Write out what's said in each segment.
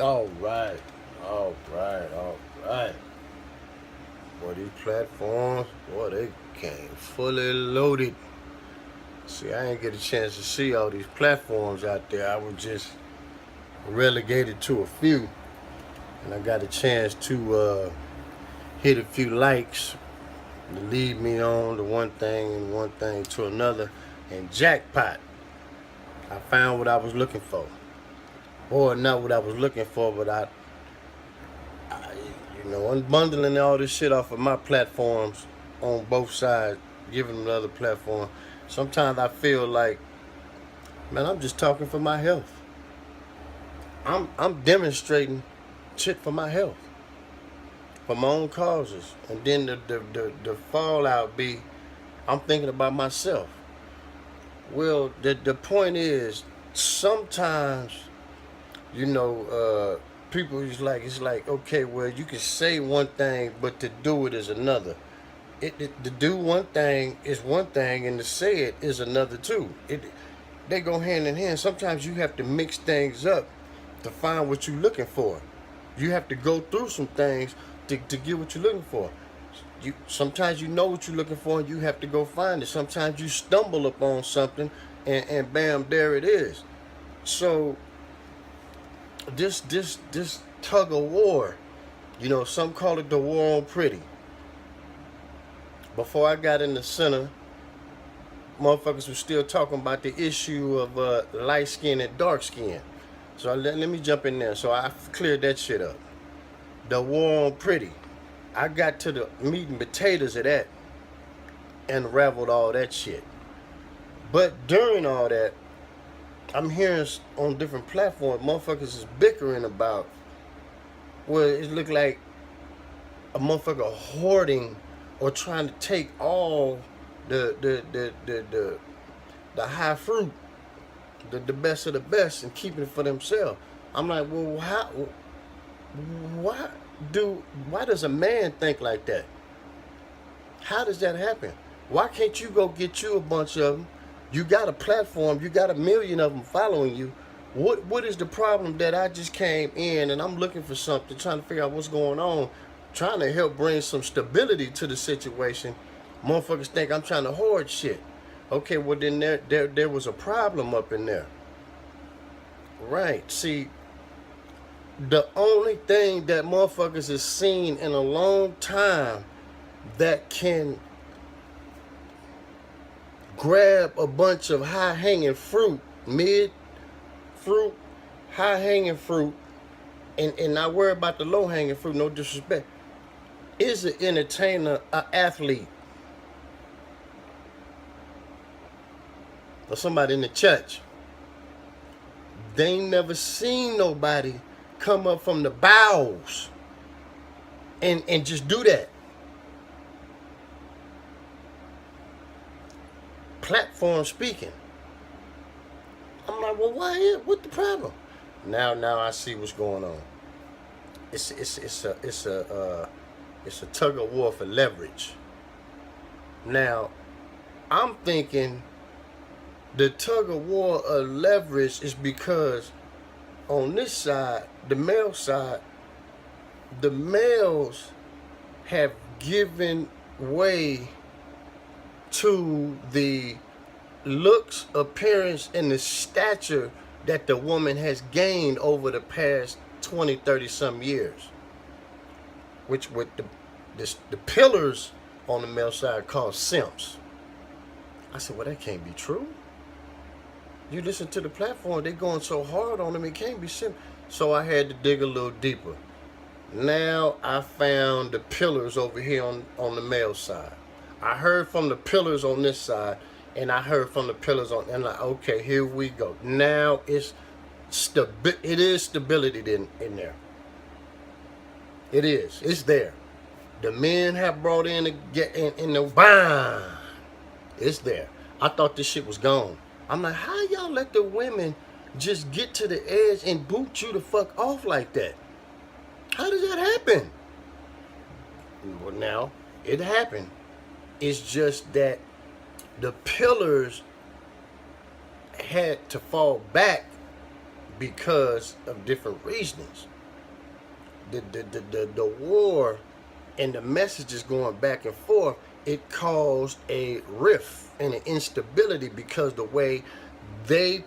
All right, all right. Boy, these platforms, boy, they came fully loaded. See, I ain't get a chance to see all these platforms out there. I was just relegated to a few, and I got a chance to hit a few likes to lead me on to one thing and one thing to another. And jackpot, I found what I was looking for. Or not what I was looking for, but I unbundling all this shit off of my platforms on both sides, giving them another platform. Sometimes I feel like, man, I'm just talking for my health. I'm demonstrating shit for my health, for my own causes, and then the fallout be, I'm thinking about myself. Well, the point is, sometimes people is like, it's like, okay, well, you can say one thing, but to do it is another. To do one thing is one thing, and to say it is another too. They go hand in hand. Sometimes you have to mix things up to find what you're looking for. You have to go through some things to get what you're looking for. Sometimes you know what you're looking for, and you have to go find it. Sometimes you stumble upon something, and bam, there it is. So this tug of war, some call it the war on pretty. Before I got in the center, motherfuckers were still talking about the issue of light skin and dark skin. So let me jump in there. So I cleared that shit up. The war on pretty. I got to the meat and potatoes of that and unraveled all that shit. But during all that, I'm hearing on different platforms, motherfuckers is bickering about, well, it looked like a motherfucker hoarding or trying to take all the high fruit, the best of the best, and keeping it for themselves. I'm like, well, why why does a man think like that? How does that happen? Why can't you go get you a bunch of them? You got a platform, you got a million of them following you. What is the problem that I just came in and I'm looking for something, trying to figure out what's going on, trying to help bring some stability to the situation. Motherfuckers think I'm trying to hoard shit. Okay, well then there was a problem up in there. Right. See, the only thing that motherfuckers has seen in a long time that can grab a bunch of high hanging fruit, mid fruit, high hanging fruit, and not worry about the low hanging fruit, no disrespect, is an entertainer, an athlete, or somebody in the church. They ain't never seen nobody come up from the bowels and just do that. Platform speaking. I'm like, well, what the problem? Now I see what's going on. It's a tug of war for leverage. Now, I'm thinking the tug of war of leverage is because on this side, the male side, the males have given way to the looks, appearance, and the stature that the woman has gained over the past 20, 30 some years. Which with the pillars on the male side called simps. I said, well, that can't be true. You listen to the platform, they going so hard on them, it can't be simp. So I had to dig a little deeper. Now I found the pillars over here on the male side. I heard from the pillars on this side, and I heard from the pillars on, and like, okay, here we go. Now it is stability in there. It is. It's there. The men have brought in the bang. It's there. I thought this shit was gone. I'm like, how y'all let the women just get to the edge and boot you the fuck off like that? How does that happen? Well, now, it happened. It's just that the pillars had to fall back because of different reasons. The war and the messages going back and forth, it caused a rift and an instability because the way the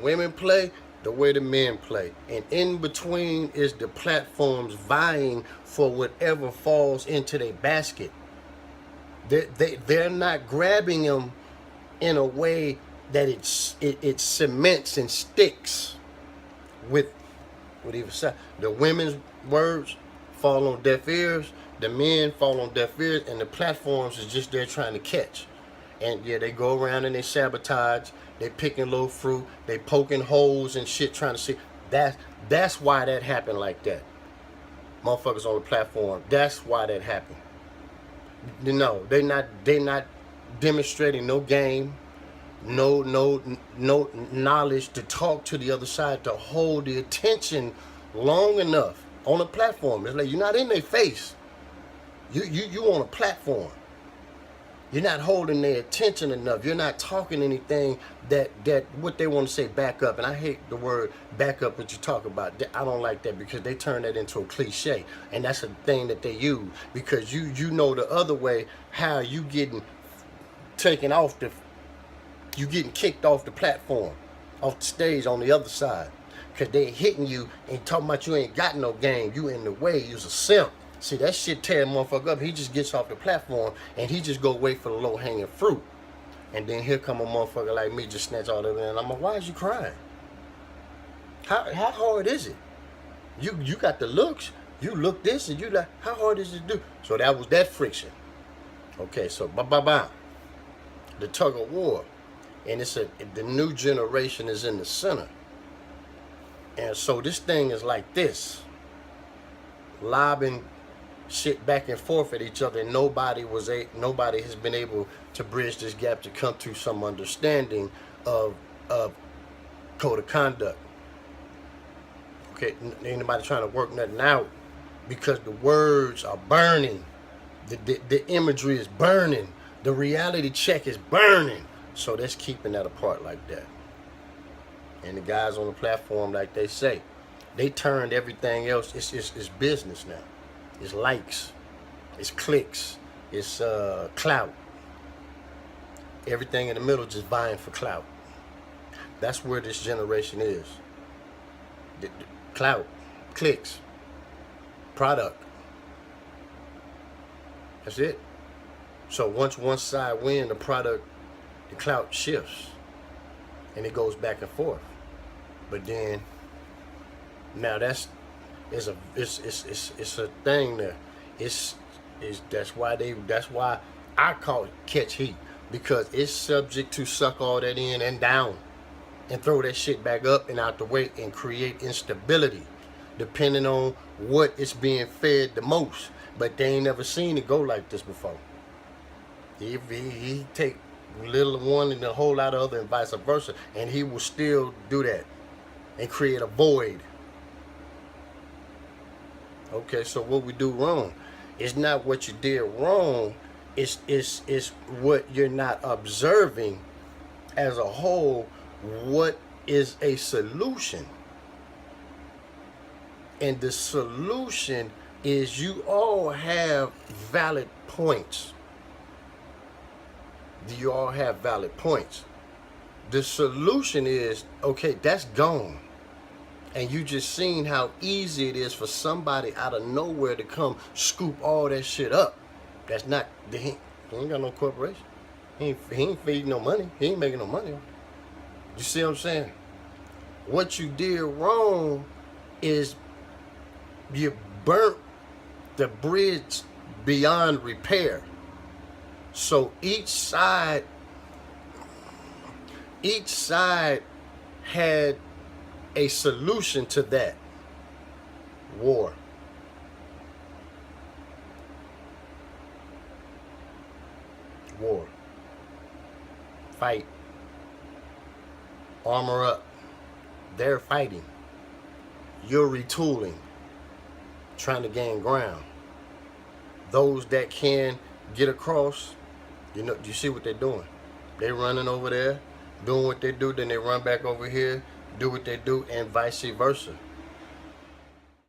women play, the way the men play, and in between is the platforms vying for whatever falls into their basket. They're not grabbing them in a way that it cements and sticks with either side. The women's words fall on deaf ears, the men fall on deaf ears, and the platforms is just there trying to catch. And yeah, they go around and they sabotage, they picking low fruit, they poking holes and shit trying to see. That's why that happened like that. Motherfuckers on the platform, that's why that happened. No, they not demonstrating no game, no knowledge to talk to the other side, to hold the attention long enough on a platform. It's like you're not in their face. You on a platform. You're not holding their attention enough. You're not talking anything that what they want to say back up. And I hate the word back up, what you talk about. I don't like that because they turn that into a cliche. And that's a thing that they use because you know the other way, how you getting taken off you getting kicked off the platform, off the stage on the other side. Because they hitting you and talking about you ain't got no game. You in the way. You's a simp. See, that shit tear a motherfucker up. He just gets off the platform and he just go wait for the low-hanging fruit. And then here come a motherfucker like me just snatch all of it. And I'm like, why is you crying? How hard is it? You got the looks. You look this and you like, how hard is it to do? So that was that friction. Okay, so the tug of war. And the new generation is in the center. And so this thing is like this. Lobbing shit back and forth at each other, and nobody has been able to bridge this gap to come to some understanding of code of conduct. Okay, ain't nobody trying to work nothing out because the words are burning, the imagery is burning, the reality check is burning. So that's keeping that apart like that. And the guys on the platform, like they say, they turned everything else. It's business now. It's likes, it's clicks, it's clout. Everything in the middle just vying for clout. That's where this generation is. The clout, clicks, product. That's it. So once one side wins, the product, the clout shifts, and it goes back and forth. But then now it's a thing there. That's why I call it catch heat, because it's subject to suck all that in and down and throw that shit back up and out the way and create instability depending on what is being fed the most. But they ain't never seen it go like this before. He take little one and a whole lot of other and vice versa, and he will still do that and create a void. Okay, so what we do wrong, it's not what you did wrong, it's what you're not observing as a whole. What is a solution? And the solution is you all have valid points. You all have valid points. The solution is, okay, that's gone. And you just seen how easy it is for somebody out of nowhere to come scoop all that shit up. That's not, he ain't got no corporation. He ain't feeding no money. He ain't making no money. You see what I'm saying? What you did wrong is you burnt the bridge beyond repair. So each side had a solution to that. War. Fight. Armor up. They're fighting. You're retooling. Trying to gain ground. Those that can get across, you see what they're doing. They're running over there, doing what they do, then they run back over here, do what they do, and vice versa.